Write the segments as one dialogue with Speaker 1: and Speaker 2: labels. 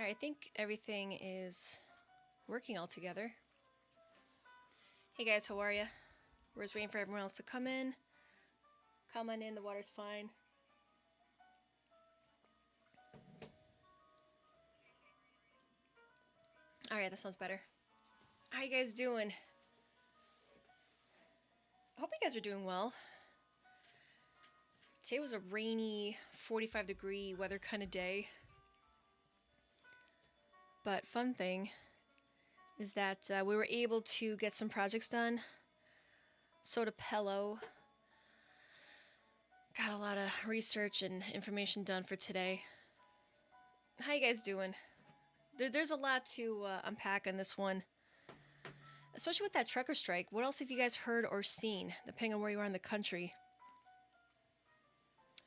Speaker 1: Alright, I think everything is working all together. Hey guys, how are ya? We're just waiting for everyone else to come in. Come on in, the water's fine. Alright, that sounds better. How you guys doing? I hope you guys are doing well. Today was a rainy, 45-degree weather kind of day. But fun thing is that we were able to get some projects done. Soda Pello. Got a lot of research and information done for today. How you guys doing? There's a lot to unpack on this one. Especially with that trucker strike. What else have you guys heard or seen, depending on where you are in the country?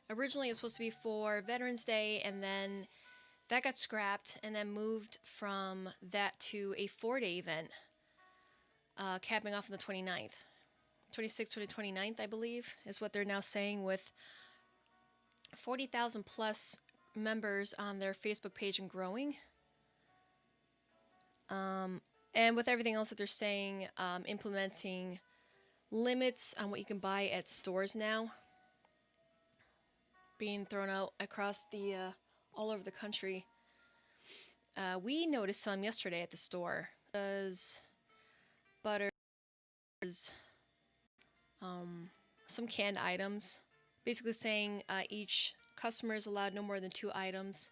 Speaker 1: Originally, it was supposed to be for Veterans Day, and then that got scrapped, and then moved from that to a 4-day event, capping off on the 29th. 26th to the 29th, I believe, is what they're now saying, with 40,000 plus members on their Facebook page and growing. And with everything else that they're saying, implementing limits on what you can buy at stores now, being thrown out across the all over the country. We noticed some yesterday at the store. Butter, some canned items, basically saying each customer is allowed no more than 2 items,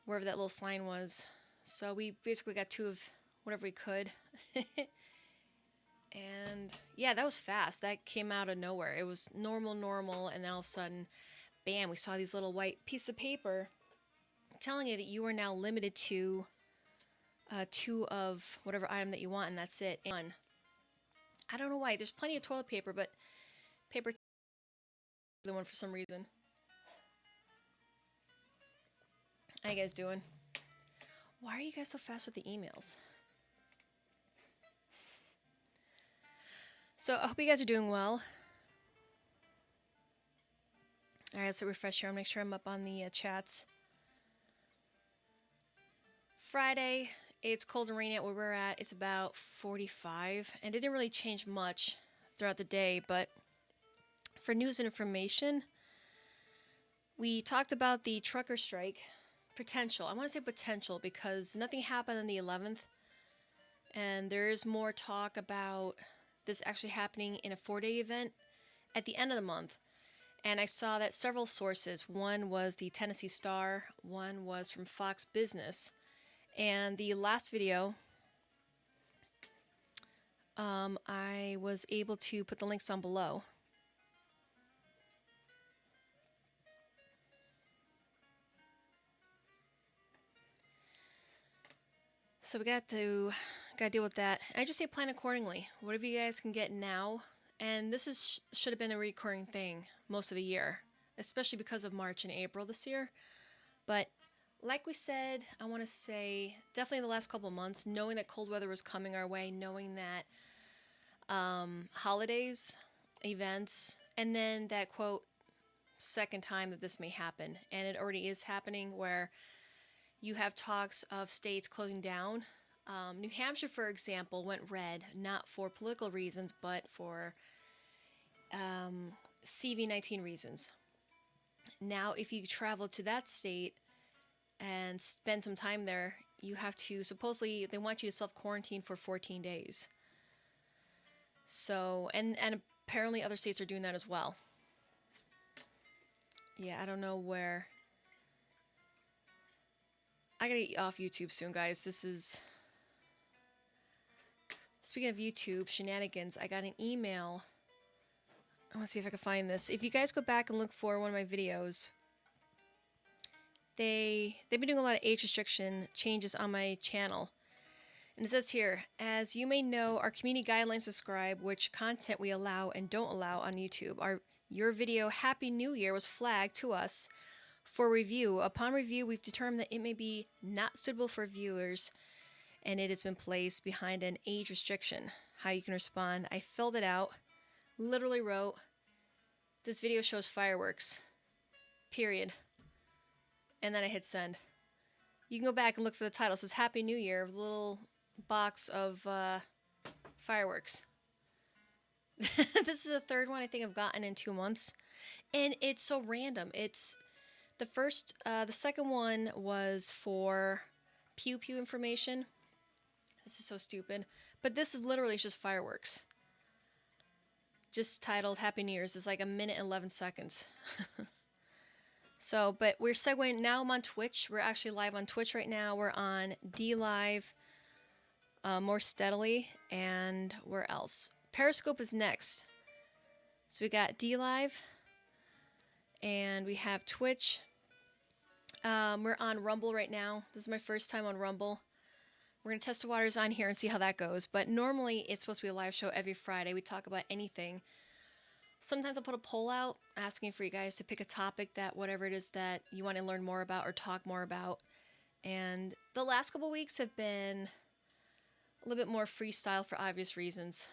Speaker 1: wherever that little sign was. So we basically got 2 of whatever we could. And yeah, that was fast. That came out of nowhere. It was normal, and then all of a sudden, bam, we saw these little white pieces of paper telling you that you are now limited to 2 of whatever item that you want, and that's it. And I don't know why. There's plenty of toilet paper, but paper the one for some reason. How you guys doing? Why are you guys so fast with the emails? So I hope you guys are doing well. Alright, so refresh here. I'll make sure I'm up on the chats. Friday, it's cold and rainy at where we're at. It's about 45, and it didn't really change much throughout the day, but for news and information, we talked about the trucker strike potential. I want to say potential because nothing happened on the 11th, and there is more talk about this actually happening in a 4-day event at the end of the month. And I saw that several sources, one was the Tennessee Star, one was from Fox Business, and the last video, I was able to put the links down below. So we got to deal with that. I just say plan accordingly. Whatever you guys can get now, and this should have been a recurring thing most of the year, especially because of March and April this year. But like we said, I want to say definitely the last couple months, knowing that cold weather was coming our way, knowing that holidays, events, and then that quote second time that this may happen, and it already is happening, where you have talks of states closing down. New Hampshire, for example, went red, not for political reasons, but for CV-19 reasons. Now, if you travel to that state and spend some time there, you have to, supposedly, they want you to self-quarantine for 14 days. So, and apparently other states are doing that as well. Yeah, I don't know where. I gotta get off YouTube soon, guys. This is... Speaking of YouTube shenanigans, I got an email. I want to see if I can find this. If you guys go back and look for one of my videos, they've been doing a lot of age restriction changes on my channel. And it says here, as you may know, our community guidelines describe which content we allow and don't allow on YouTube. Your video, Happy New Year, was flagged to us for review. Upon review, we've determined that it may be not suitable for viewers, and it has been placed behind an age restriction. How you can respond. I filled it out, literally wrote, this video shows fireworks, period. And then I hit send. You can go back and look for the title. It says Happy New Year, with a little box of fireworks. This is the third one I think I've gotten in 2 months. And it's so random. It's the second one was for pew pew information. This is so stupid. But this is literally just fireworks. Just titled Happy New Year's. It's like 1 minute and 11 seconds. So, but we're segueing. Now I'm on Twitch. We're actually live on Twitch right now. We're on D Live more steadily. And where else? Periscope is next. So we got D Live. And we have Twitch. We're on Rumble right now. This is my first time on Rumble. We're going to test the waters on here and see how that goes. But normally, it's supposed to be a live show every Friday. We talk about anything. Sometimes I'll put a poll out asking for you guys to pick a topic that whatever it is that you want to learn more about or talk more about. And the last couple weeks have been a little bit more freestyle for obvious reasons.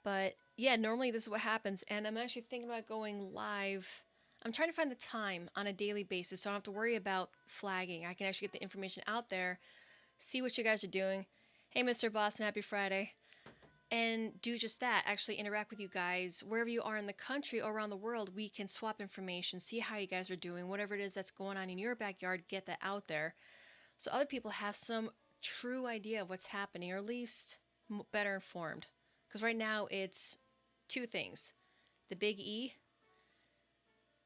Speaker 1: But yeah, normally this is what happens. And I'm actually thinking about going live. I'm trying to find the time on a daily basis so I don't have to worry about flagging. I can actually get the information out there, see what you guys are doing. Hey, Mr. Boston, happy Friday. And do just that, actually interact with you guys. Wherever you are in the country or around the world, we can swap information, see how you guys are doing. Whatever it is that's going on in your backyard, get that out there. So other people have some true idea of what's happening, or at least better informed. Because right now it's two things. The big E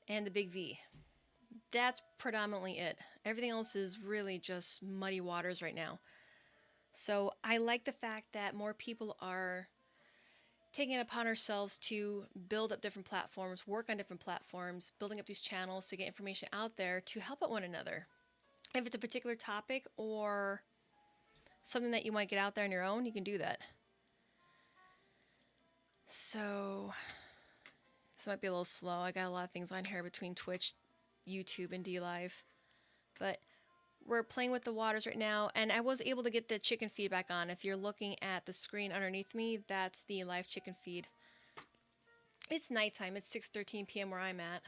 Speaker 1: and the big V. That's predominantly it. Everything else is really just muddy waters right now. So I like the fact that more people are taking it upon ourselves to build up different platforms, work on different platforms, building up these channels to get information out there to help out one another. If it's a particular topic or something that you might get out there on your own, you can do that. So this might be a little slow. I got a lot of things on here between Twitch, YouTube, and D Live. But we're playing with the waters right now, and I was able to get the chicken feed back on. If you're looking at the screen underneath me, that's the live chicken feed. It's nighttime. It's 6:13 p.m. where I'm at.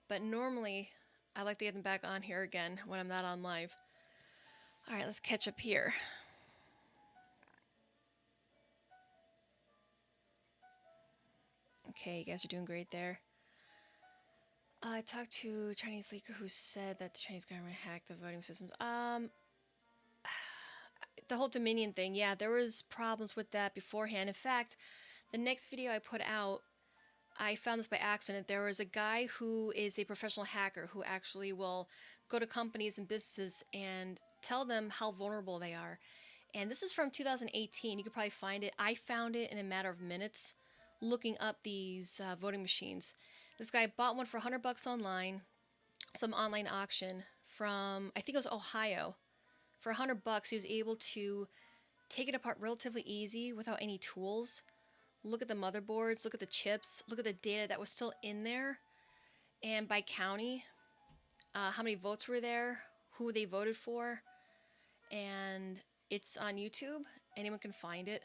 Speaker 1: But normally, I like to get them back on here again when I'm not on live. All right, let's catch up here. Okay, you guys are doing great there. I talked to a Chinese leaker who said that the Chinese government hacked the voting systems. The whole Dominion thing, yeah, there was problems with that beforehand. In fact, the next video I put out, I found this by accident. There was a guy who is a professional hacker who actually will go to companies and businesses and tell them how vulnerable they are. And this is from 2018. You could probably find it. I found it in a matter of minutes looking up these voting machines. This guy bought one for $100 online, some online auction from, I think it was Ohio. For $100, he was able to take it apart relatively easy without any tools. Look at the motherboards, look at the chips, look at the data that was still in there, and by county, how many votes were there, who they voted for, and it's on YouTube. Anyone can find it.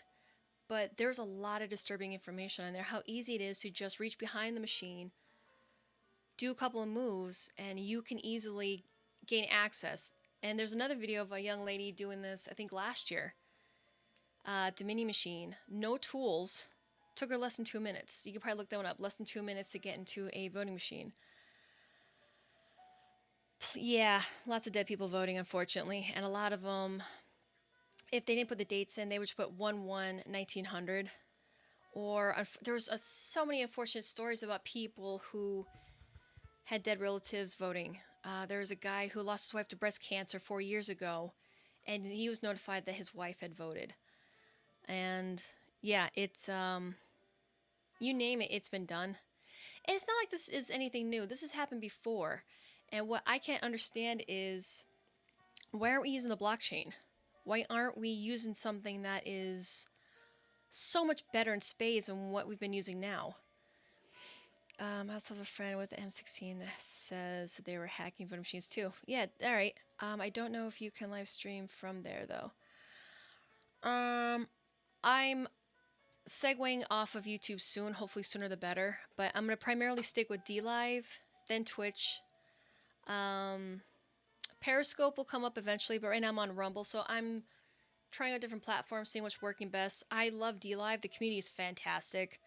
Speaker 1: But there's a lot of disturbing information on there. How easy it is to just reach behind the machine, do a couple of moves, and you can easily gain access. And there's another video of a young lady doing this, I think last year. Dominion machine, no tools, took her less than 2 minutes. You can probably look that one up. Less than 2 minutes to get into a voting machine. Yeah, lots of dead people voting, unfortunately, and a lot of them, if they didn't put the dates in, they would just put 1/1/1900. Or there was so many unfortunate stories about people who had dead relatives voting. There was a guy who lost his wife to breast cancer 4 years ago, and he was notified that his wife had voted. And yeah, it's you name it, it's been done. And it's not like this is anything new. This has happened before. And what I can't understand is, why aren't we using the blockchain? Why aren't we using something that is so much better in spades than what we've been using now? I also have a friend with the M16 that says that they were hacking voting machines too. Yeah, all right. I don't know if you can live stream from there though. I'm segueing off of YouTube soon, hopefully sooner the better. But I'm going to primarily stick with D Live, then Twitch, Periscope will come up eventually, but right now I'm on Rumble, so I'm trying out different platforms, seeing what's working best. I love DLive. The community is fantastic.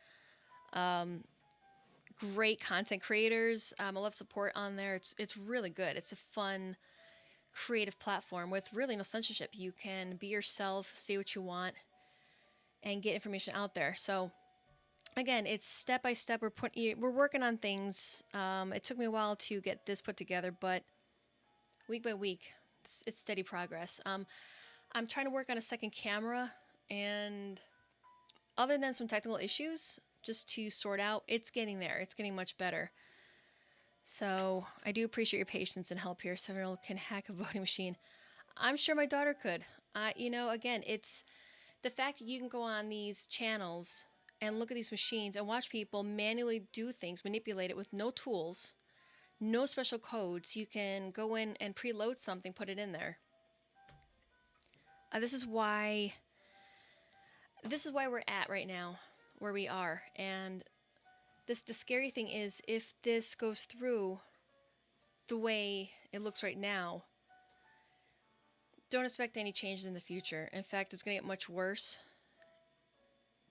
Speaker 1: Great content creators. I love support on there. It's really good. It's a fun, creative platform with really no censorship. You can be yourself, say what you want, and get information out there. So again, it's step by step. We're working on things. It took me a while to get this put together, but week by week, it's steady progress. I'm trying to work on a second camera, and other than some technical issues, just to sort out, it's getting there. It's getting much better. So I do appreciate your patience and help here. 7-year-old can hack a voting machine. I'm sure my daughter could. Again, it's the fact that you can go on these channels and look at these machines and watch people manually do things, manipulate it with no tools, no special codes. You can go in and preload something, put it in there. This is why we're at right now, where we are. And the scary thing is, if this goes through the way it looks right now, don't expect any changes in the future. In fact, it's going to get much worse,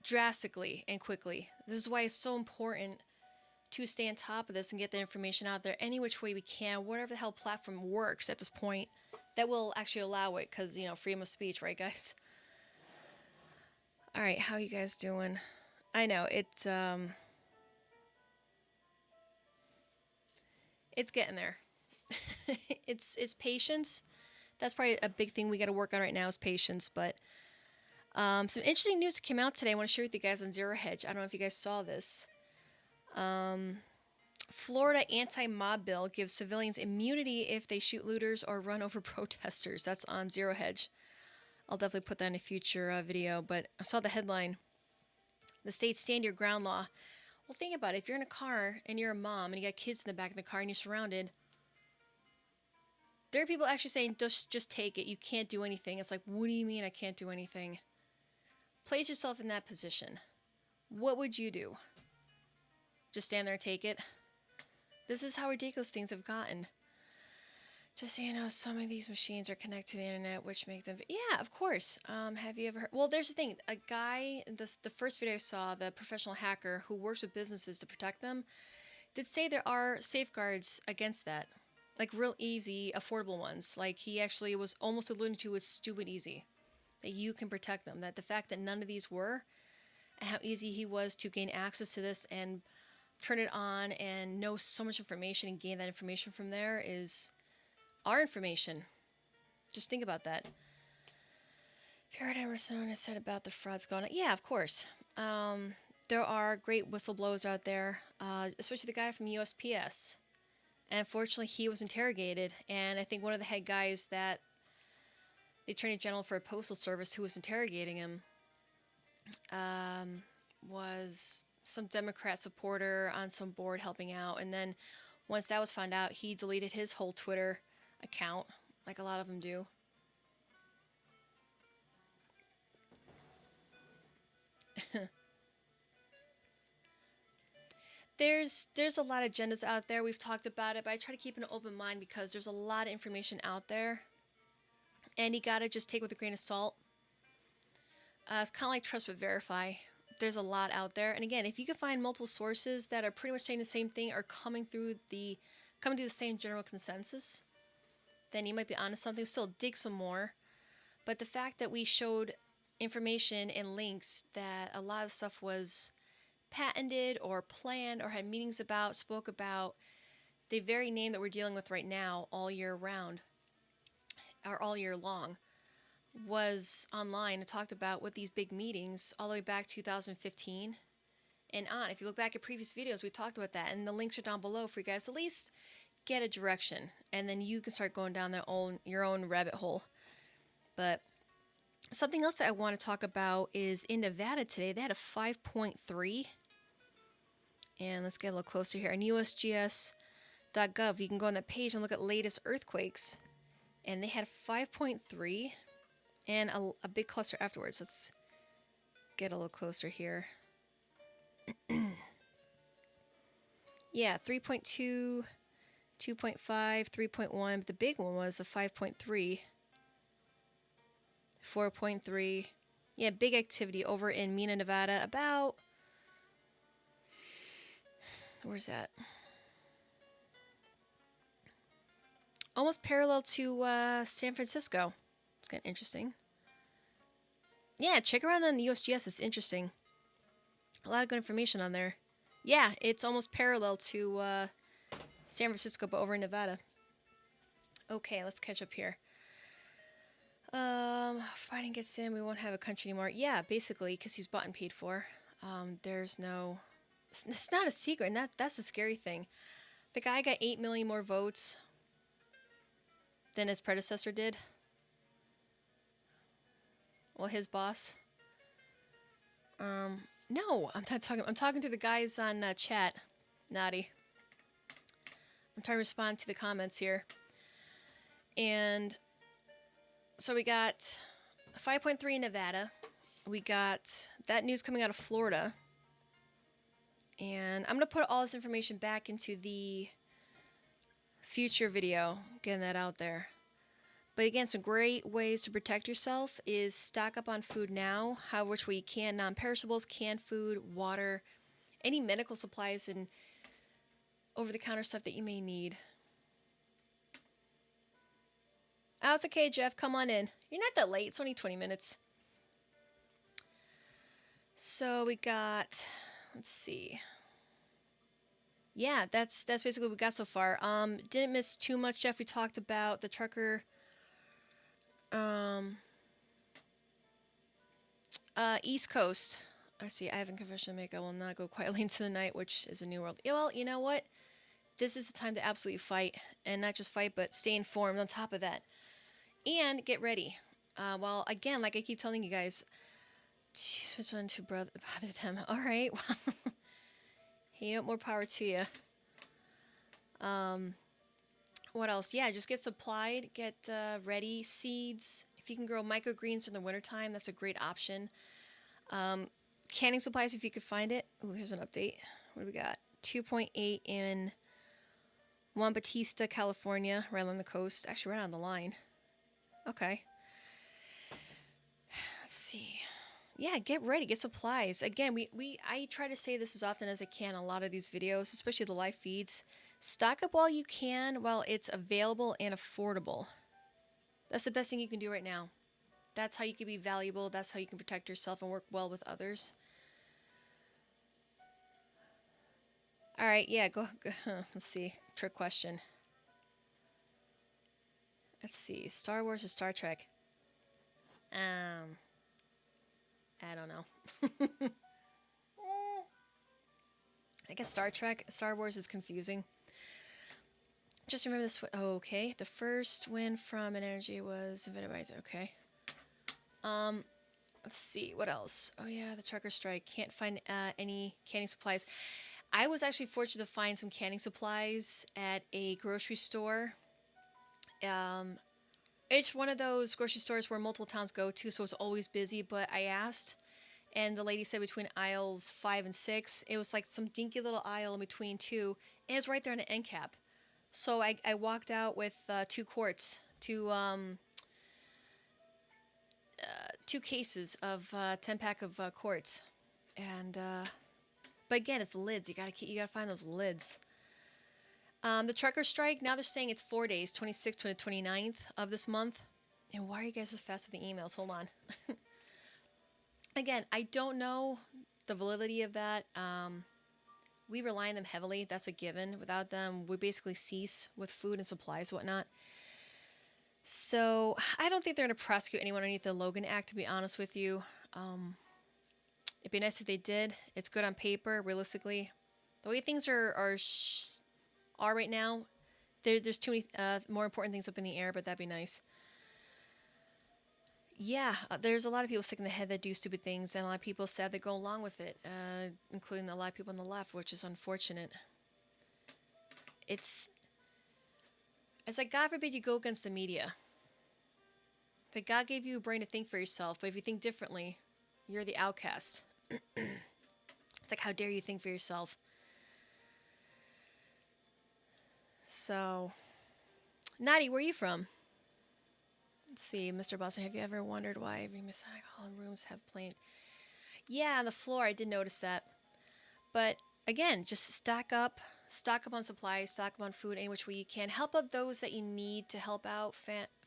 Speaker 1: drastically and quickly. This is why it's so important to stay on top of this and get the information out there any which way we can, whatever the hell platform works at this point that will actually allow it, because, freedom of speech, right, guys? All right, how you guys doing? I know, it's getting there. It's patience. That's probably a big thing we got to work on right now, is patience. But some interesting news that came out today I want to share with you guys on Zero Hedge. I don't know if you guys saw this. Florida anti-mob bill gives civilians immunity if they shoot looters or run over protesters. That's on Zero Hedge. I'll definitely put that in a future video. But I saw the headline, the state's stand your ground law. Well, think about it. If you're in a car and you're a mom and you got kids in the back of the car and you're surrounded, there are people actually saying, just take it. You can't do anything. It's like, what do you mean I can't do anything? Place yourself in that position. What would you do? Just stand there and take it? This is how ridiculous things have gotten. Just so you know, some of these machines are connected to the internet, which make them... Yeah, of course. Have you ever heard... Well, there's the thing. A guy, the first video I saw, the professional hacker who works with businesses to protect them, did say there are safeguards against that. Like real easy, affordable ones. Like he actually was almost alluding to as stupid easy. That you can protect them. That the fact that none of these were, and how easy he was to gain access to this and turn it on and know so much information and gain that information from there is our information. Just think about that. If you heard Emerson said about the frauds going on, yeah, of course. There are great whistleblowers out there, especially the guy from USPS. And unfortunately, he was interrogated, and I think one of the head guys that the Attorney General for Postal Service who was interrogating him was some Democrat supporter on some board helping out. And then once that was found out, he deleted his whole Twitter account, like a lot of them do. There's a lot of agendas out there. We've talked about it, but I try to keep an open mind because there's a lot of information out there, and you gotta just take it with a grain of salt. It's kind of like trust but verify. There's a lot out there, and again, if you can find multiple sources that are pretty much saying the same thing or coming to the same general consensus, then you might be onto something. Still dig some more, but the fact that we showed information and links that a lot of stuff was patented or planned or had meetings about, spoke about the very name that we're dealing with right now all year round, or all year long, was online and talked about with these big meetings all the way back 2015 and on. If you look back at previous videos, we talked about that, and the links are down below for you guys to at least get a direction, and then you can start going down your own rabbit hole. But something else that I want to talk about is in Nevada today, they had a 5.3. And let's get a little closer here. On usgs.gov, you can go on that page and look at latest earthquakes. And they had 5.3 and a big cluster afterwards. Let's get a little closer here. Yeah, 3.2, 2.5, 3.1, but the big one was a 5.3, 4.3. Yeah, big activity over in Mena, Nevada. About, where's that? Almost parallel to San Francisco. It's kind of interesting. Yeah, check around on the USGS. It's interesting. A lot of good information on there. Yeah, it's almost parallel to San Francisco, but over in Nevada. Okay, let's catch up here. If Biden gets in, we won't have a country anymore. Yeah, basically, because he's bought and paid for. There's no... It's not a secret, and that's the scary thing. The guy got 8 million more votes than his predecessor did. Well, his boss. No, I'm not talking. I'm talking to the guys on chat. Naughty. I'm trying to respond to the comments here. And so we got 5.3 in Nevada. We got that news coming out of Florida. And I'm going to put all this information back into the future video, getting that out there. But again, some great ways to protect yourself is stock up on food now, however which way you can, non-perishables, canned food, water, any medical supplies, and over-the-counter stuff that you may need. Oh, it's okay, Jeff. Come on in. You're not that late. It's only 20 minutes. So we got, let's see. Yeah, that's basically what we got so far. Didn't miss too much, Jeff. We talked about the trucker. East Coast. I see. I have a confession to make. I will not go quietly into the night, which is a new world. Yeah, well, you know what? This is the time to absolutely fight, and not just fight, but stay informed on top of that, and get ready. Well, again, like I keep telling you guys, just want to bother them. All right. Hey, more power to you. What else? Yeah, just get supplied, get ready. Seeds. If you can grow microgreens in the wintertime, that's a great option. Canning supplies, if you could find it. Ooh, here's an update. What do we got? 2.8 in Juan Bautista, California, right on the coast. Actually, right on the line. Okay. Let's see. Yeah, get ready, get supplies. Again, I try to say this as often as I can on a lot of these videos, especially the live feeds. Stock up while you can, while it's available and affordable. That's the best thing you can do right now. That's how you can be valuable. That's how you can protect yourself and work well with others. All right, yeah, go. Let's see. Trick question. Let's see. Star Wars or Star Trek? I don't know. I guess Star Trek. Star Wars is confusing. Just remember this. Oh, okay. The first win from an energy was invented by. Okay. Let's see. What else? Oh, yeah. The trucker strike. Can't find any canning supplies. I was actually fortunate to find some canning supplies at a grocery store. It's one of those grocery stores where multiple towns go to, so it's always busy. But I asked, and the lady said between aisles 5 and 6. It was like some dinky little aisle in between two, and it's right there on an end cap. So I walked out with 2 quarts, two cases of 10-pack of quarts, and but again, it's lids. You gotta find those lids. The trucker strike, now they're saying it's 4 days, 26th to the 29th of this month. And why are you guys so fast with the emails? Hold on. Again, I don't know the validity of that. We rely on them heavily. That's a given. Without them, we basically cease with food and supplies, whatnot. So I don't think they're going to prosecute anyone underneath the Logan Act, to be honest with you. It'd be nice if they did. It's good on paper, realistically. The way things are right now, there's too many more important things up in the air, but that'd be nice. Yeah, there's a lot of people sick in the head that do stupid things, and a lot of people sad that go along with it, including a lot of people on the left, which is unfortunate. It's like, God forbid you go against the media. It's like God gave you a brain to think for yourself, but if you think differently, you're the outcast. It's like, how dare you think for yourself? So, Nadi, where are you from? Let's see, Mr. Boston, have you ever wondered why every Masonic hall and rooms have plain? Yeah, on the floor, I did notice that. But again, just stock up on supplies, stock up on food any which way you can. Help out those that you need to help out,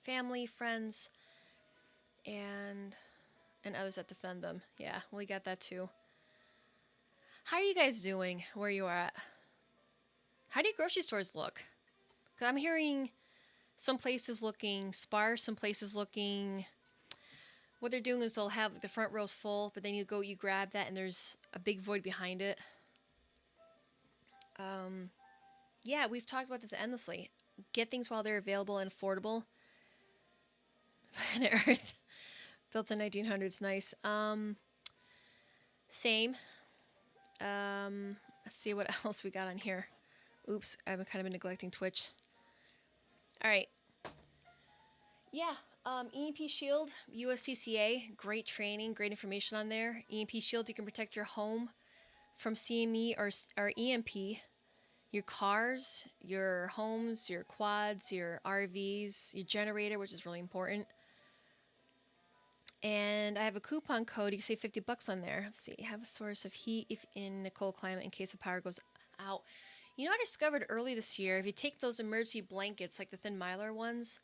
Speaker 1: family, friends, and others that defend them. Yeah, we got that too. How are you guys doing where you are at? How do your grocery stores look? Because I'm hearing some places looking sparse, some places looking... What they're doing is they'll have the front rows full, but then you grab that and there's a big void behind it. Yeah, we've talked about this endlessly. Get things while they're available and affordable. Planet Earth, built in 1900s, nice. Same. Let's see what else we got on here. Oops, I've kind of been neglecting Twitch. All right. Yeah, EMP Shield, USCCA, great training, great information on there. EMP Shield, you can protect your home from CME or EMP, your cars, your homes, your quads, your RVs, your generator, which is really important. And I have a coupon code. You can save $50 on there. Let's see. Have a source of heat if in a cold climate in case the power goes out. You know, I discovered early this year, if you take those emergency blankets, like the Thin Mylar ones,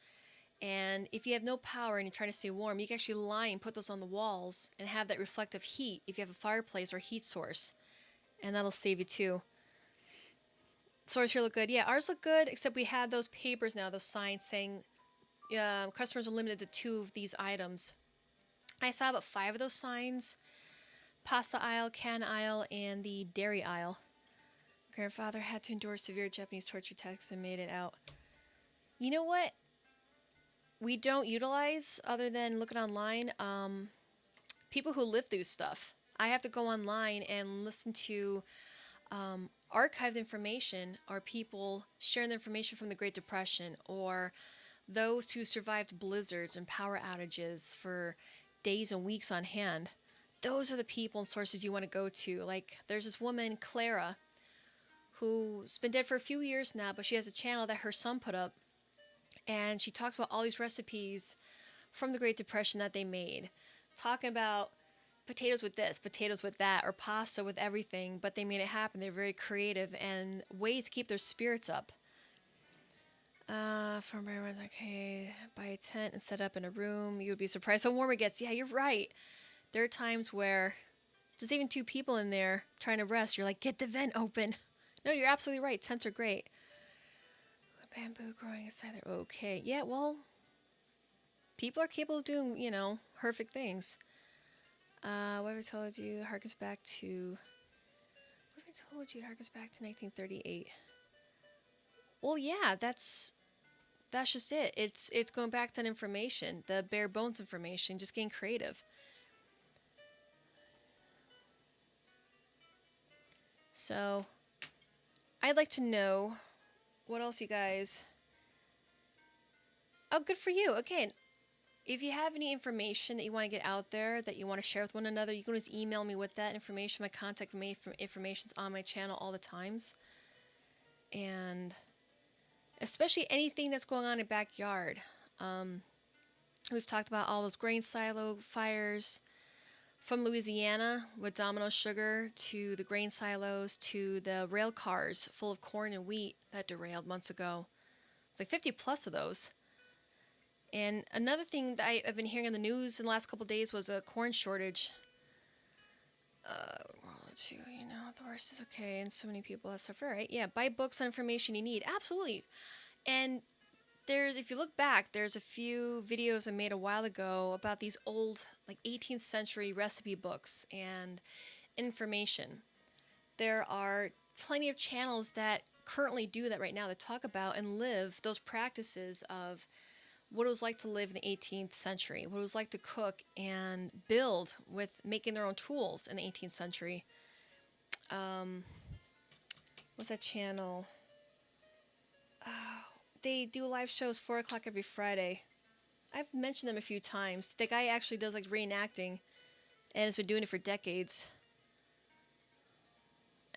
Speaker 1: and if you have no power and you're trying to stay warm, you can actually lie and put those on the walls and have that reflective heat if you have a fireplace or heat source. And that'll save you too. Stores here look good. Yeah, ours look good, except we had those papers now, those signs saying customers are limited to 2 of these items. I saw about 5 of those signs. Pasta aisle, can aisle, and the dairy aisle. Grandfather had to endure severe Japanese torture attacks and made it out. You know what? We don't utilize, other than looking online, people who live through stuff. I have to go online and listen to archived information, or people sharing the information from the Great Depression, or those who survived blizzards and power outages for days and weeks on hand. Those are the people and sources you want to go to. Like, there's this woman, Clara, who's been dead for a few years now, but she has a channel that her son put up, and she talks about all these recipes from the Great Depression that they made, talking about potatoes with this, potatoes with that, or pasta with everything, but they made it happen. They're very creative, and ways to keep their spirits up. From everyone's okay, buy a tent and set up in a room. You would be surprised how warm it gets. Yeah, you're right. There are times where there's even 2 people in there trying to rest. You're like, get the vent open. No, you're absolutely right. Tents are great. Bamboo growing inside there. Okay. Yeah, well, people are capable of doing, horrific things. What have I told you? Harkens back to... What have I told you? It harkens back to 1938. Well, yeah, that's just it. It's going back to information, the bare bones information, just getting creative. So, I'd like to know what else you guys... Oh, good for you. Okay. If you have any information that you want to get out there, that you want to share with one another, you can just email me with that information. My contact information is on my channel all the times. And especially anything that's going on in backyard. We've talked about all those grain silo fires from Louisiana with Domino Sugar, to the grain silos, to the rail cars full of corn and wheat that derailed months ago. It's like 50 plus of those. And another thing that I've been hearing in the news in the last couple of days was a corn shortage. The worst is okay, and so many people have suffered, right? Yeah, buy books on information you need. Absolutely. And if you look back, there's a few videos I made a while ago about these old, like 18th century recipe books and information. There are plenty of channels that currently do that right now, that talk about and live those practices of what it was like to live in the 18th century, what it was like to cook and build with making their own tools in the 18th century. What's that channel? They do live shows 4 o'clock every Friday. I've mentioned them a few times. The guy actually does like reenacting and has been doing it for decades.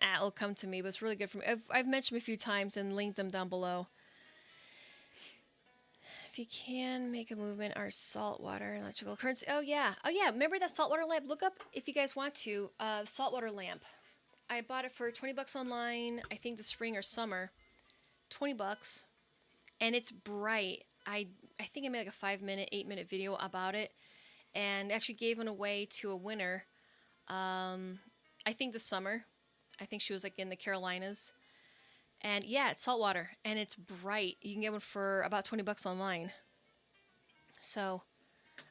Speaker 1: It'll come to me, but it's really good for me. I've mentioned them a few times and linked them down below. If you can make a movement, our saltwater and electrical currents. Oh yeah. Oh yeah. Remember that saltwater lamp? Look up if you guys want to. Saltwater lamp. I bought it for $20 online. I think the spring or summer. $20, and it's bright. I think I made like a 5-minute, 8-minute video about it, and actually gave one away to a winner. I think this summer. I think she was like in the Carolinas. And yeah, it's saltwater and it's bright. You can get one for about $20 online. So,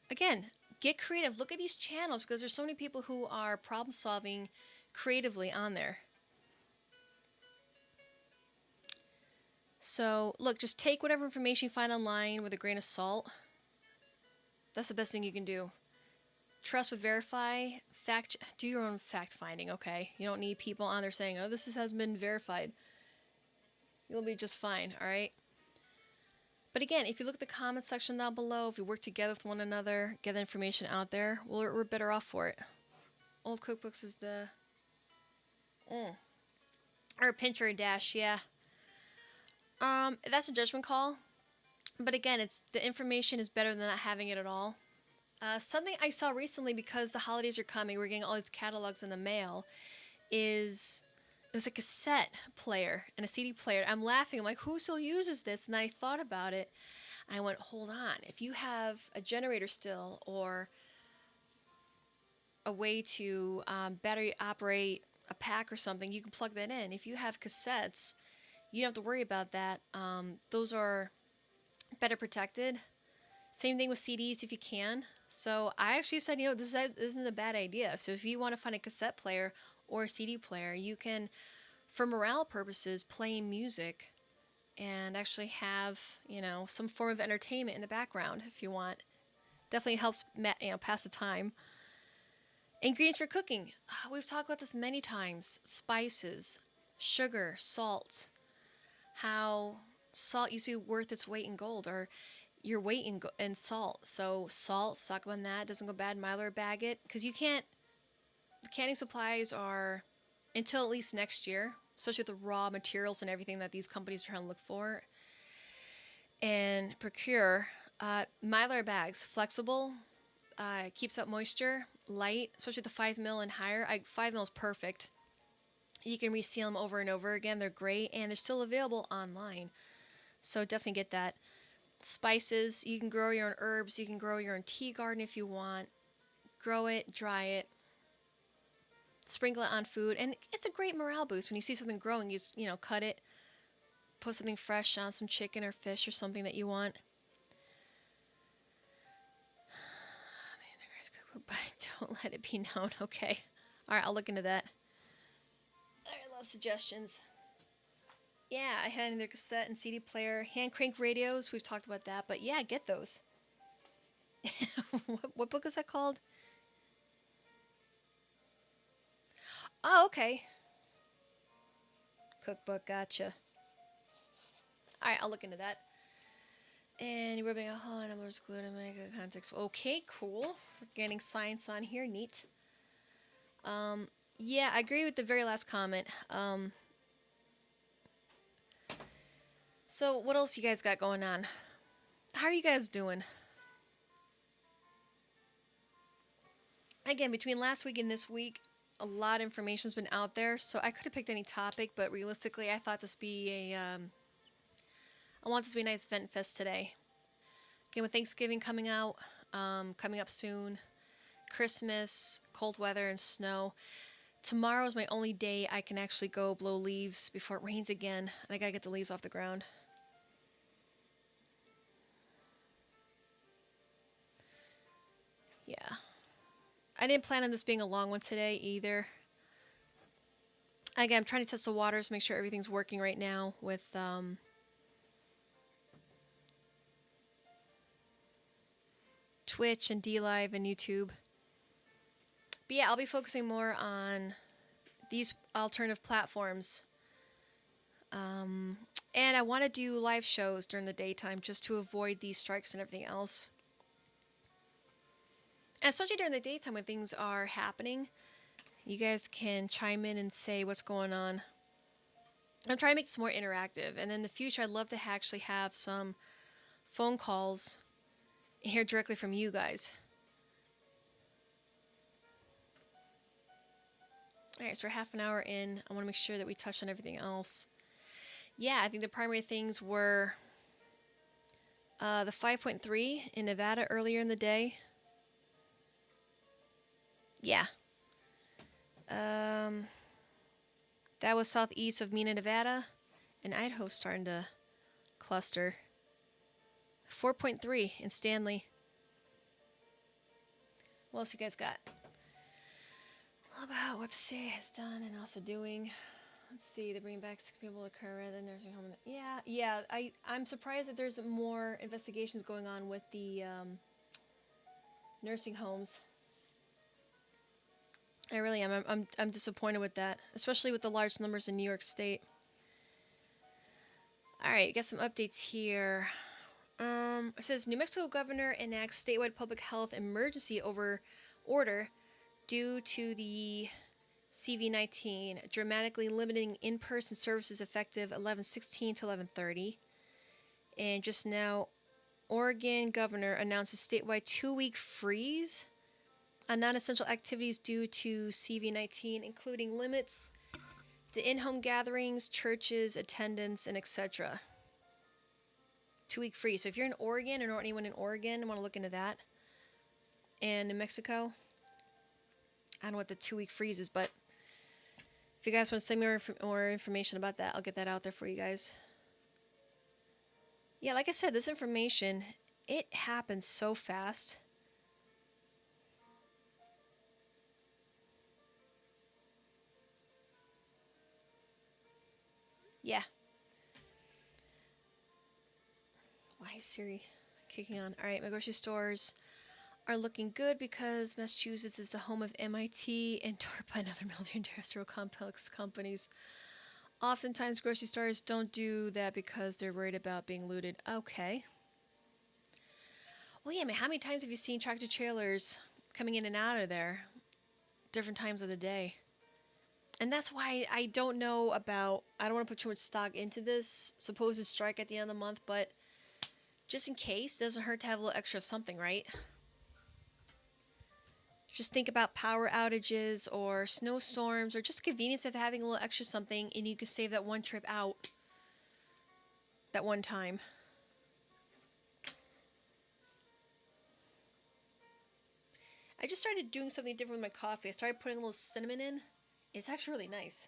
Speaker 1: again, get creative. Look at these channels because there's so many people who are problem solving creatively on there. So, look, just take whatever information you find online with a grain of salt. That's the best thing you can do. Trust but verify. Do your own fact finding, okay? You don't need people on there saying, oh, has been verified. You'll be just fine, all right? But again, if you look at the comment section down below, if we work together with one another, get the information out there, we're better off for it. Old cookbooks is the... Or pinch or a dash, yeah. That's a judgment call. But again, the information is better than not having it at all. Something I saw recently, because the holidays are coming, we're getting all these catalogs in the mail, it was a cassette player and a CD player. I'm laughing. I'm like, who still uses this? And then I thought about it. And I went, hold on. If you have a generator still or a way to battery operate a pack or something, you can plug that in. If you have cassettes, you don't have to worry about that. Those are better protected. Same thing with CDs if you can. So I actually said, this isn't a bad idea. So if you want to find a cassette player or a CD player, you can, for morale purposes, play music and actually have, some form of entertainment in the background if you want. Definitely helps, pass the time. Ingredients for cooking. We've talked about this many times. Spices, sugar, salt. How salt used to be worth its weight in gold, or your weight in salt. So salt, stock on that. Doesn't go bad. Mylar bag it. Because the canning supplies are until at least next year, especially with the raw materials and everything that these companies are trying to look for and procure. Mylar bags, flexible, keeps up moisture, light, especially the 5 mil and higher. 5 mil is perfect. You can reseal them over and over again. They're great, and they're still available online. So definitely get that. Spices, you can grow your own herbs. You can grow your own tea garden if you want. Grow it, dry it, sprinkle it on food, and it's a great morale boost when you see something growing. You just, cut it, put something fresh on some chicken or fish or something that you want. But don't let it be known. Okay. All right, I'll look into that. I love suggestions. Yeah, I had either cassette and CD player, hand crank radios. We've talked about that, but yeah, get those. What book is that called? Oh, okay. Cookbook, gotcha. All right, I'll look into that. And you're rubbing alcohol and amylose glue to make a context. Okay, cool. We're getting science on here. Neat. Yeah, I agree with the very last comment. So what else you guys got going on? How are you guys doing? Again, between last week and this week, a lot of information's been out there, so I could have picked any topic, but realistically, I thought this be I want this to be a nice vent fest today. Again, with Thanksgiving coming up soon, Christmas, cold weather, and snow. Tomorrow is my only day I can actually go blow leaves before it rains again, and I gotta get the leaves off the ground. Yeah. I didn't plan on this being a long one today either. Again, I'm trying to test the waters, make sure everything's working right now with Twitch and DLive and YouTube. But yeah, I'll be focusing more on these alternative platforms. And I want to do live shows during the daytime just to avoid these strikes and everything else. And especially during the daytime when things are happening, you guys can chime in and say what's going on. I'm trying to make this more interactive. And in the future, I'd love to actually have some phone calls and hear directly from you guys. All right, so we're half an hour in. I want to make sure that we touch on everything else. Yeah, I think the primary things were the 5.3 in Nevada earlier in the day. Yeah. That was southeast of Mena, Nevada. And Idaho's starting to cluster. 4.3 in Stanley. What else you guys got? All about what the state has done and also doing. Let's see, they bring back 6 people to occur rather than nursing home. Yeah. I'm surprised that there's more investigations going on with the nursing homes. I really am. I'm disappointed with that, especially with the large numbers in New York State. All right, got some updates here. It says New Mexico governor enacts statewide public health emergency order due to the CV-19, dramatically limiting in-person services effective 11/16 to 11/30. And just now, Oregon governor announces statewide 2-week freeze on non-essential activities due to CV-19, including limits to in-home gatherings, churches, attendance, and etc. 2-week freeze. So if you're in Oregon or know anyone in Oregon, I want to look into that. And New Mexico, I don't know what the 2-week freeze is, but if you guys want to send me more information about that, I'll get that out there for you guys. Yeah, like I said, this information, it happens so fast. Yeah. Why is Siri kicking on? All right, my grocery stores are looking good because Massachusetts is the home of MIT and DARPA and other military industrial complex companies. Oftentimes, grocery stores don't do that because they're worried about being looted. Okay. Well, yeah, I mean, how many times have you seen tractor trailers coming in and out of there? Different times of the day. And that's why I don't know about, I don't want to put too much stock into this supposed strike at the end of the month, but just in case, it doesn't hurt to have a little extra of something, right? Just think about power outages or snowstorms or just convenience of having a little extra something, and you can save that one trip out that one time. I just started doing something different with my coffee. I started putting a little cinnamon in. It's actually really nice.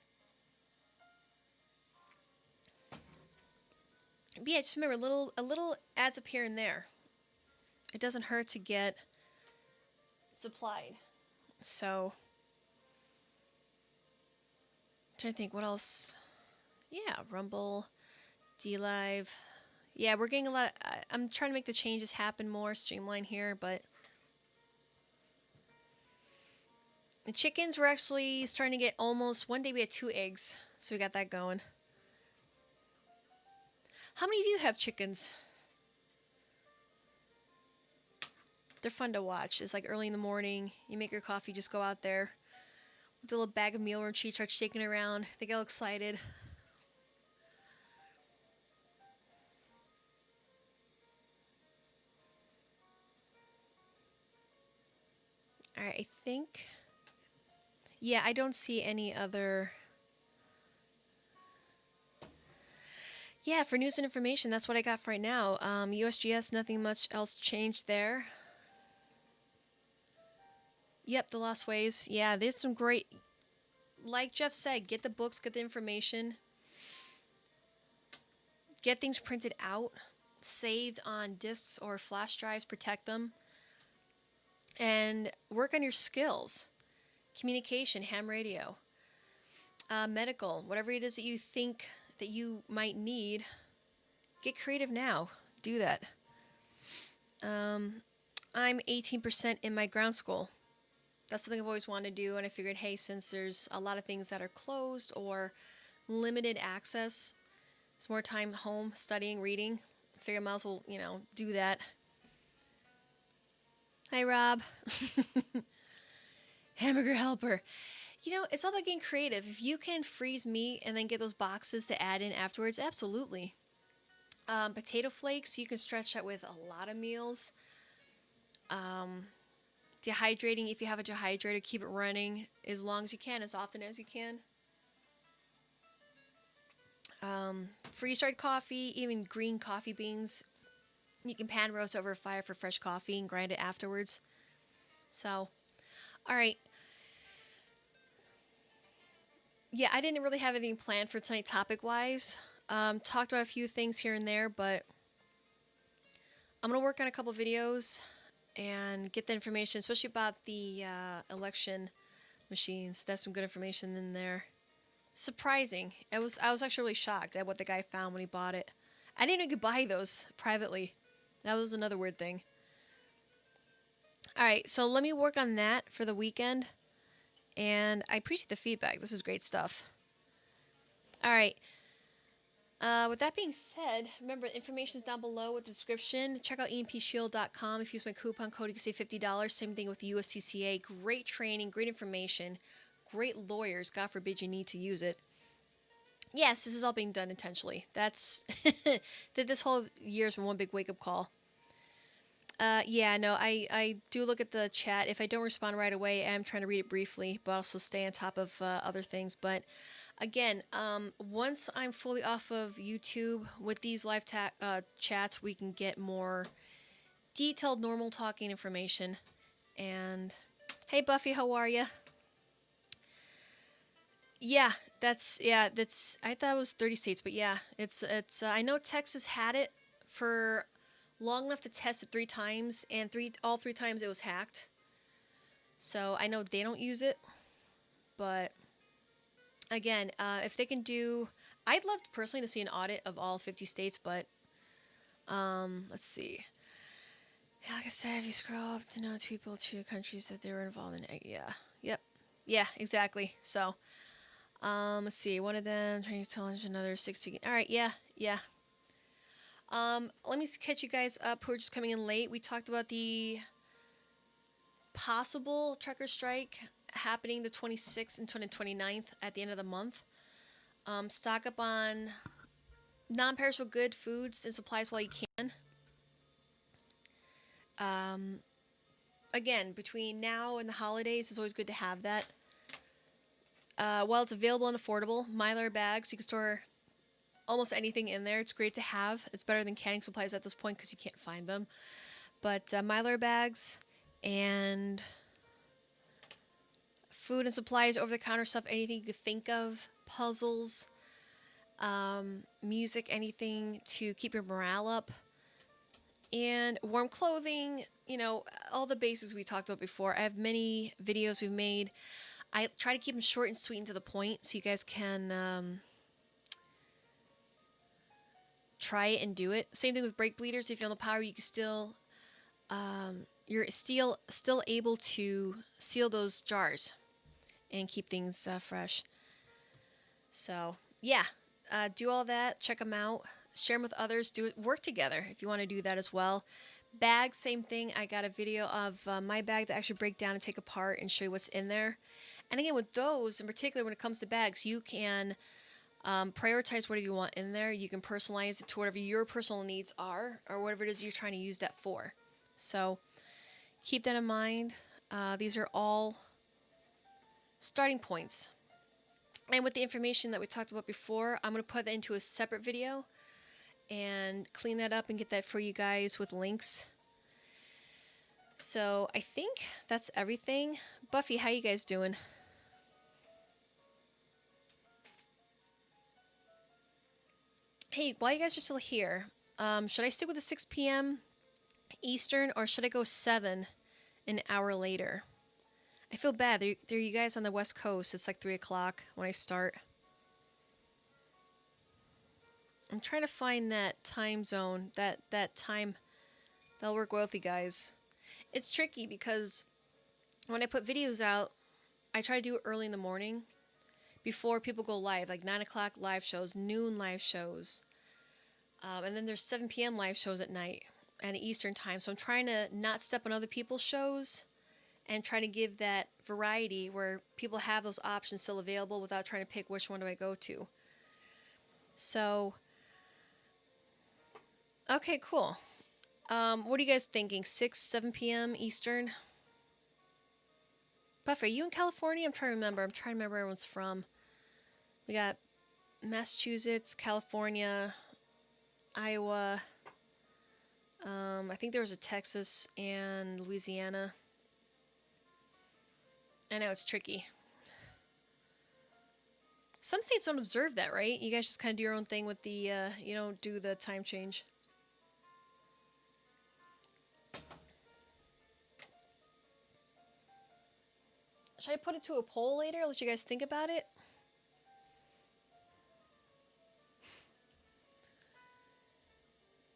Speaker 1: But yeah, just remember, a little adds up here and there. It doesn't hurt to get supplied. So, I'm trying to think what else. Yeah, Rumble, DLive. Yeah, we're getting a lot. I'm trying to make the changes happen more, streamline here, but the chickens were actually starting to get almost. One day we had 2 eggs, so we got that going. How many of you have chickens? They're fun to watch. It's like early in the morning. You make your coffee, just go out there with a little bag of mealworm cheese, start shaking it around. They get all excited. All right, I think. Yeah, I don't see any other. Yeah, for news and information, that's what I got for right now. USGS, nothing much else changed there. Yep, the Lost Ways. Yeah, there's some great. Like Jeff said, get the books, get the information, get things printed out, saved on discs or flash drives, protect them, and work on your skills. Communication, ham radio, medical, whatever it is that you think that you might need, get creative now. Do that. I'm 18% in my ground school. That's something I've always wanted to do, and I figured, hey, since there's a lot of things that are closed or limited access, it's more time home studying, reading. I figure I might as well, do that. Hi, Rob. Hamburger helper. It's all about getting creative. If you can freeze meat and then get those boxes to add in afterwards, absolutely. Potato flakes, you can stretch that with a lot of meals. Um, Dehydrating, if you have a dehydrator, keep it running as long as you can, as often as you can. Freeze-dried coffee, even green coffee beans, you can pan roast over a fire for fresh coffee and grind it afterwards. So, all right. Yeah, I didn't really have anything planned for tonight topic-wise. Talked about a few things here and there, but I'm going to work on a couple videos and get the information, especially about the election machines. That's some good information in there. Surprising. I was actually really shocked at what the guy found when he bought it. I didn't know you could buy those privately. That was another weird thing. All right, so let me work on that for the weekend. And I appreciate the feedback. This is great stuff. All right. With that being said, remember, information is down below with the description. Check out empshield.com. If you use my coupon code, you can save $50. Same thing with the USCCA. Great training, great information, great lawyers. God forbid you need to use it. Yes, this is all being done intentionally. That's that this whole year's been one big wake-up call. Yeah, no, I do look at the chat. If I don't respond right away, I'm trying to read it briefly, but also stay on top of other things. But again, once I'm fully off of YouTube with these live chats, we can get more detailed, normal talking information. And hey, Buffy, how are you? Yeah, that's. I thought it was 30 states, but yeah, it's. I know Texas had it for long enough to test it 3 times, and all 3 times it was hacked. So I know they don't use it, but again, if they can do, I'd love personally to see an audit of all 50 states, but let's see. Yeah, like I said, if you scroll up to know people to countries that they were involved in, yeah, yep, yeah, exactly. So, let's see. One of them Chinese challenge, another 16. All right, yeah. Let me catch you guys up who are just coming in late. We talked about the possible trucker strike happening the 26th and 29th at the end of the month. Stock up on non-perishable good foods and supplies while you can. Again, between now and the holidays, it's always good to have that. While it's available and affordable, Mylar bags, you can store almost anything in there. It's great to have. It's better than canning supplies at this point because you can't find them. But Mylar bags and food and supplies, over-the-counter stuff, anything you could think of, puzzles, music, anything to keep your morale up, and warm clothing, all the basics we talked about before. I have many videos we've made. I try to keep them short and sweet and to the point so you guys can try it and do it. Same thing with brake bleeders. If you have the power, you can still, you're still able to seal those jars and keep things fresh. So yeah, do all that. Check them out. Share them with others. Do it. Work together if you want to do that as well. Bags, same thing. I got a video of my bag that actually break down and take apart and show you what's in there. And again, with those in particular, when it comes to bags, you can prioritize whatever you want in there. You can personalize it to whatever your personal needs are or whatever it is you're trying to use that for. So keep that in mind. These are all starting points. And with the information that we talked about before, I'm going to put that into a separate video and clean that up and get that for you guys with links. So I think that's everything. Buffy, how you guys doing? Hey, while you guys are still here, should I stick with the 6 p.m. Eastern or should I go 7 an hour later? I feel bad. They're you guys on the West Coast. It's like 3 o'clock when I start. I'm trying to find that time zone, that time that'll work well with you guys. It's tricky because when I put videos out, I try to do it early in the morning before people go live, like 9 o'clock live shows, noon live shows. And then there's 7 p.m. live shows at night and Eastern time. So I'm trying to not step on other people's shows and trying to give that variety where people have those options still available without trying to pick which one do I go to. So Okay, cool. What are you guys thinking? 6, 7 p.m. Eastern? Buff, are you in California? I'm trying to remember where everyone's from. We got Massachusetts, California, Iowa. I think there was a Texas and Louisiana. I know it's tricky. Some states don't observe that, right? You guys just kind of do your own thing with the, you don't do the time change. Should I put it to a poll later? Let you guys think about it?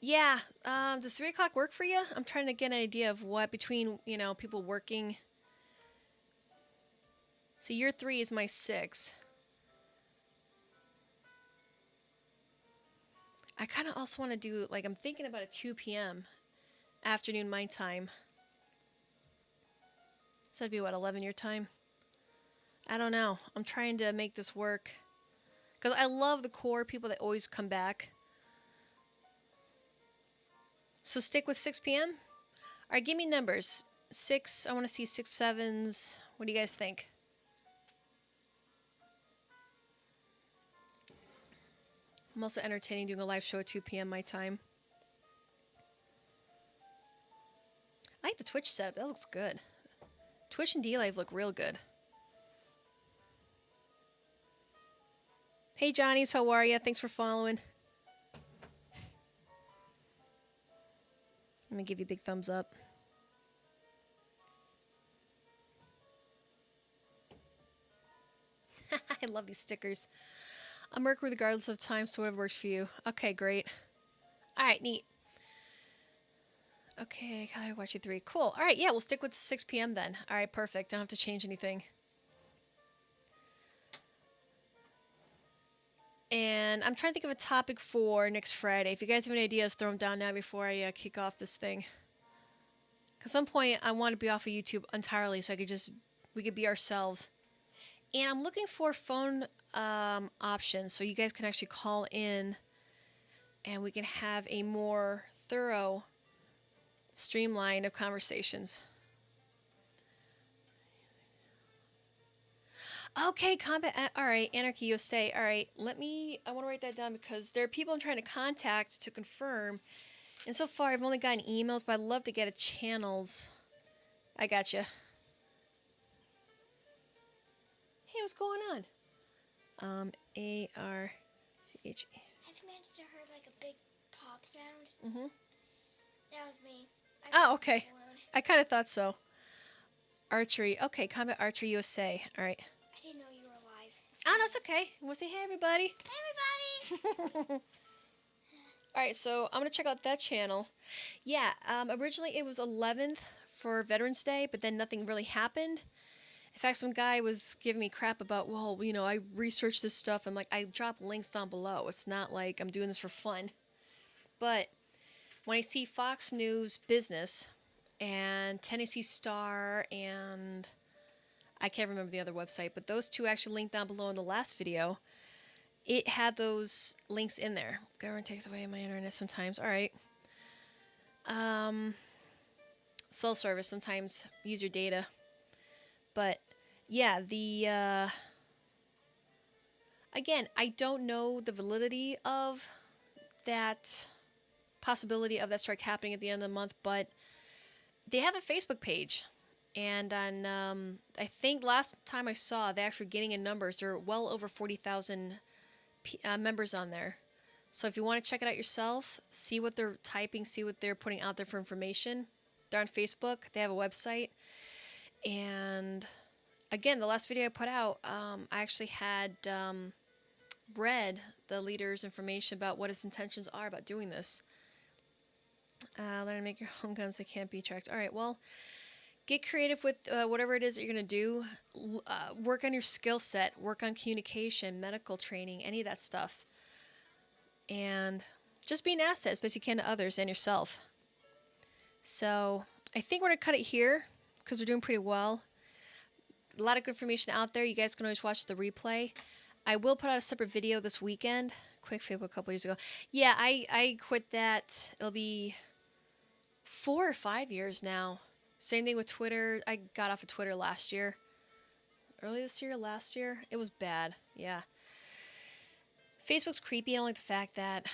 Speaker 1: Yeah. Does 3 o'clock work for you? I'm trying to get an idea of what between, people working. See, your 3 is my 6. I kind of also want to do, I'm thinking about a 2 p.m. afternoon my time. So that'd be what, 11 your time? I don't know. I'm trying to make this work. Because I love the core people that always come back. So stick with 6 p.m.? Alright, give me numbers. 6, I want to see 6 sevens. What do you guys think? I'm also entertaining doing a live show at 2 p.m. my time. I like the Twitch setup. That looks good. Twitch and D-Live look real good. Hey, Johnny's, how are ya? Thanks for following. Let me give you a big thumbs up. I love these stickers. I'm working regardless of time, so whatever works for you. Okay, great. Alright, neat. Okay, I watch you 3. Cool. Alright, yeah, we'll stick with 6 p.m. then. Alright, perfect. Don't have to change anything. And I'm trying to think of a topic for next Friday. If you guys have any ideas, throw them down now before I kick off this thing. At some point, I want to be off of YouTube entirely so we could be ourselves. And I'm looking for phone options so you guys can actually call in and we can have a more thorough streamline of conversations. Okay, combat. All right, Anarchy USA. All right, I want to write that down because there are people I'm trying to contact to confirm. And so far, I've only gotten emails, but I'd love to get a channels. I gotcha. Hey, what's going on? A-R-C-H-E.
Speaker 2: I've managed to hear like a big pop sound.
Speaker 1: Mm-hmm.
Speaker 2: That was me.
Speaker 1: Oh, okay. I kind of thought so. Archery. Okay, Combat Archery USA. All right.
Speaker 2: I didn't know you were alive.
Speaker 1: Oh, no, it's okay. We'll say, hey, everybody.
Speaker 2: Hey, everybody.
Speaker 1: All right, so I'm going to check out that channel. Yeah, originally it was 11th for Veterans Day, but then nothing really happened. In fact, some guy was giving me crap about, well, I researched this stuff. I'm like, I dropped links down below. It's not like I'm doing this for fun. But when I see Fox News Business and Tennessee Star and I can't remember the other website, but those two actually linked down below in the last video. It had those links in there. Government takes away my internet sometimes. All right. Cell service sometimes use your data. But yeah, again, I don't know the validity of that possibility of that strike happening at the end of the month, but they have a Facebook page. And on, I think last time I saw, they actually getting in numbers. There are well over 40,000 members on there. So if you want to check it out yourself, see what they're typing, see what they're putting out there for information. They're on Facebook. They have a website. And again, the last video I put out, I actually had read the leader's information about what his intentions are about doing this. Learn to make your own guns that can't be tracked. All right, well, get creative with whatever it is that you're going to do. Work on your skill set. Work on communication, medical training, any of that stuff. And just be an asset as best you can to others and yourself. So I think we're going to cut it here because we're doing pretty well. A lot of good information out there. You guys can always watch the replay. I will put out a separate video this weekend. Quick Facebook a couple years ago. Yeah, I quit that. It'll be 4 or 5 years now. Same thing with Twitter. I got off of Twitter last year. Early this year, last year. It was bad. Yeah. Facebook's creepy. I don't like the fact that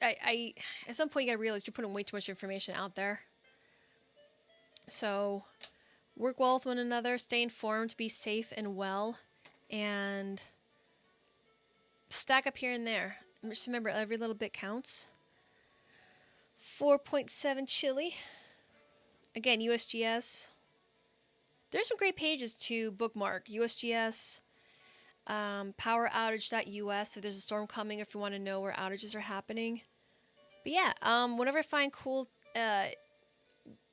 Speaker 1: I at some point you gotta realize you're putting way too much information out there. So work well with one another, stay informed, be safe and well, and stack up here and there. Just remember, every little bit counts. 4.7 chili. Again, USGS. There's some great pages to bookmark. USGS, poweroutage.us if there's a storm coming, if you want to know where outages are happening. But yeah, whenever I find cool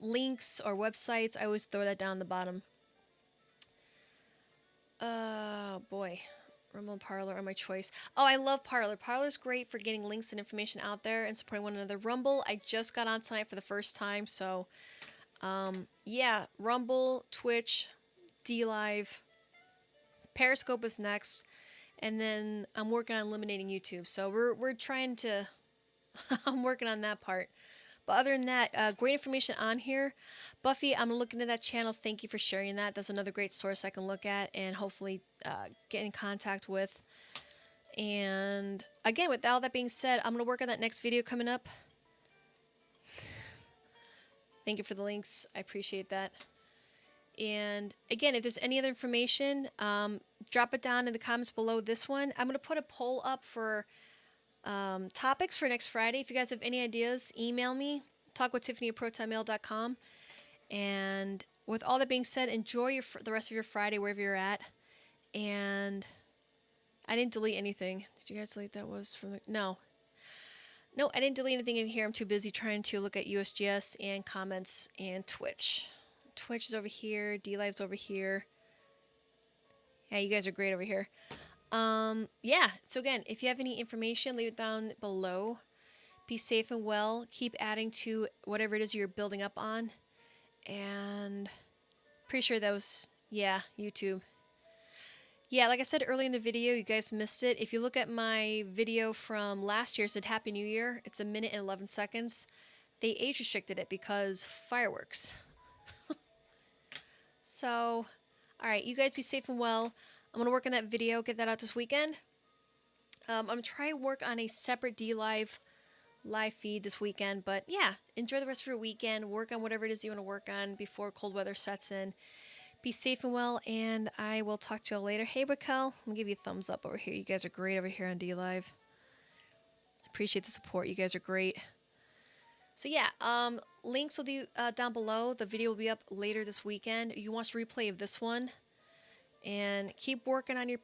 Speaker 1: links or websites, I always throw that down the bottom. Oh boy. Rumble and Parler are my choice. Oh, I love Parler. Parler's great for getting links and information out there and supporting one another. Rumble, I just got on tonight for the first time, so yeah, Rumble, Twitch, DLive, Periscope is next, and then I'm working on eliminating YouTube. So we're trying to I'm working on that part. But other than that, great information on here. Buffy, I'm looking at that channel. Thank you for sharing that. That's another great source I can look at and hopefully get in contact with. And again, with all that being said, I'm going to work on that next video coming up. Thank you for the links. I appreciate that. And again, if there's any other information, drop it down in the comments below this one. I'm going to put a poll up for topics for next Friday. If you guys have any ideas, email me. Talk with Tiffany at protonmail.com. And with all that being said, enjoy the rest of your Friday wherever you're at. And I didn't delete anything. Did you guys delete that? Was from the... No, I didn't delete anything in here. I'm too busy trying to look at USGS and comments and Twitch. Twitch is over here. DLive's over here. Yeah, you guys are great over here. Yeah, so again, if you have any information, leave it down below. Be safe and well. Keep adding to whatever it is you're building up on. And pretty sure that was, yeah, YouTube. Yeah, like I said earlier in the video, you guys missed it. If you look at my video from last year, it said Happy New Year. It's 1 minute and 11 seconds. They age restricted it because fireworks. So, alright, you guys be safe and well. I'm going to work on that video, get that out this weekend. I'm trying to work on a separate DLive live feed this weekend. But yeah, enjoy the rest of your weekend. Work on whatever it is you want to work on before cold weather sets in. Be safe and well, and I will talk to you all later. Hey, Raquel, I'm going to give you a thumbs up over here. You guys are great over here on DLive. Appreciate the support. You guys are great. So yeah, links will be down below. The video will be up later this weekend. You can watch the replay of this one. And keep working on your